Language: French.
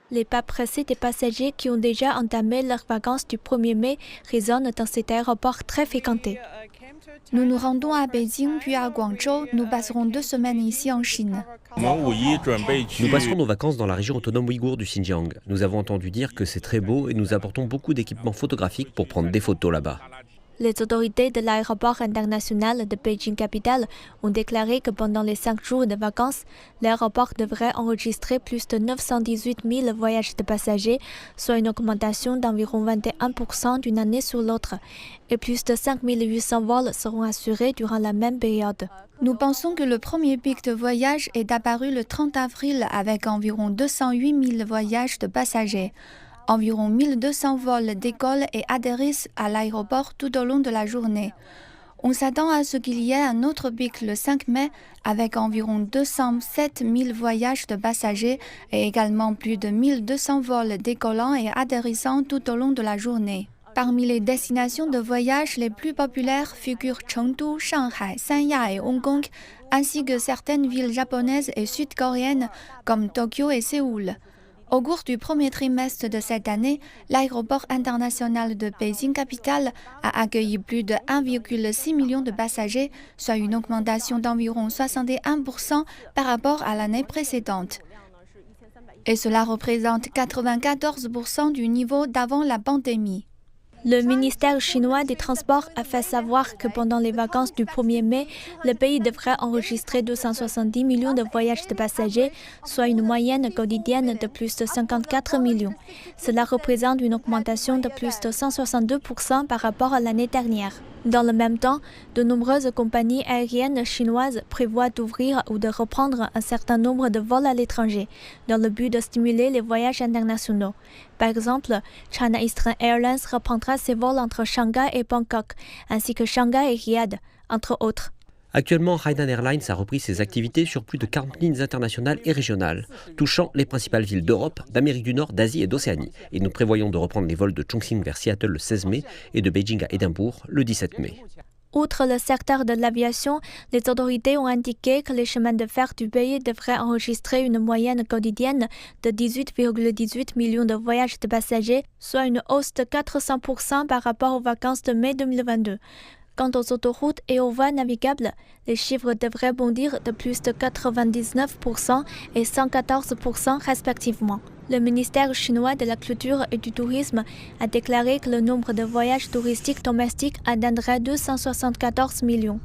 Les pas pressés des passagers qui ont déjà entamé leurs vacances du 1er mai résonnent dans cet aéroport très fréquenté. Nous nous rendons à Beijing puis à Guangzhou. Nous passerons 2 semaines ici en Chine. Nous passerons nos vacances dans la région autonome ouïghour du Xinjiang. Nous avons entendu dire que c'est très beau et nous apportons beaucoup d'équipements photographiques pour prendre des photos là-bas. Les autorités de l'aéroport international de Beijing-Capitale ont déclaré que pendant les 5 jours de vacances, l'aéroport devrait enregistrer plus de 918 000 voyages de passagers, soit une augmentation d'environ 21% d'une année sur l'autre, et plus de 5 800 vols seront assurés durant la même période. Nous pensons que le premier pic de voyage est apparu le 30 avril avec environ 208 000 voyages de passagers. Environ 1200 vols décollent et atterrissent à l'aéroport tout au long de la journée. On s'attend à ce qu'il y ait un autre pic le 5 mai avec environ 207 000 voyages de passagers et également plus de 1200 vols décollant et atterrissant tout au long de la journée. Parmi les destinations de voyage les plus populaires figurent Chengdu, Shanghai, Sanya et Hong Kong, ainsi que certaines villes japonaises et sud-coréennes comme Tokyo et Séoul. Au cours du premier trimestre de cette année, l'aéroport international de Beijing-Capitale a accueilli plus de 1,6 million de passagers, soit une augmentation d'environ 61% par rapport à l'année précédente. Et cela représente 94% du niveau d'avant la pandémie. Le ministère chinois des Transports a fait savoir que pendant les vacances du 1er mai, le pays devrait enregistrer 270 millions de voyages de passagers, soit une moyenne quotidienne de plus de 54 millions. Cela représente une augmentation de plus de 162% par rapport à l'année dernière. Dans le même temps, de nombreuses compagnies aériennes chinoises prévoient d'ouvrir ou de reprendre un certain nombre de vols à l'étranger, dans le but de stimuler les voyages internationaux. Par exemple, China Eastern Airlines reprendra ses vols entre Shanghai et Bangkok, ainsi que Shanghai et Riyad, entre autres. Actuellement, Hainan Airlines a repris ses activités sur plus de 40 lignes internationales et régionales, touchant les principales villes d'Europe, d'Amérique du Nord, d'Asie et d'Océanie. Et nous prévoyons de reprendre les vols de Chongqing vers Seattle le 16 mai et de Beijing à Édimbourg le 17 mai. Outre le secteur de l'aviation, les autorités ont indiqué que les chemins de fer du pays devraient enregistrer une moyenne quotidienne de 18,18 millions de voyages de passagers, soit une hausse de 400% par rapport aux vacances de mai 2022. Quant aux autoroutes et aux voies navigables, les chiffres devraient bondir de plus de 99% et 114% respectivement. Le ministère chinois de la Culture et du Tourisme a déclaré que le nombre de voyages touristiques domestiques atteindrait 274 millions.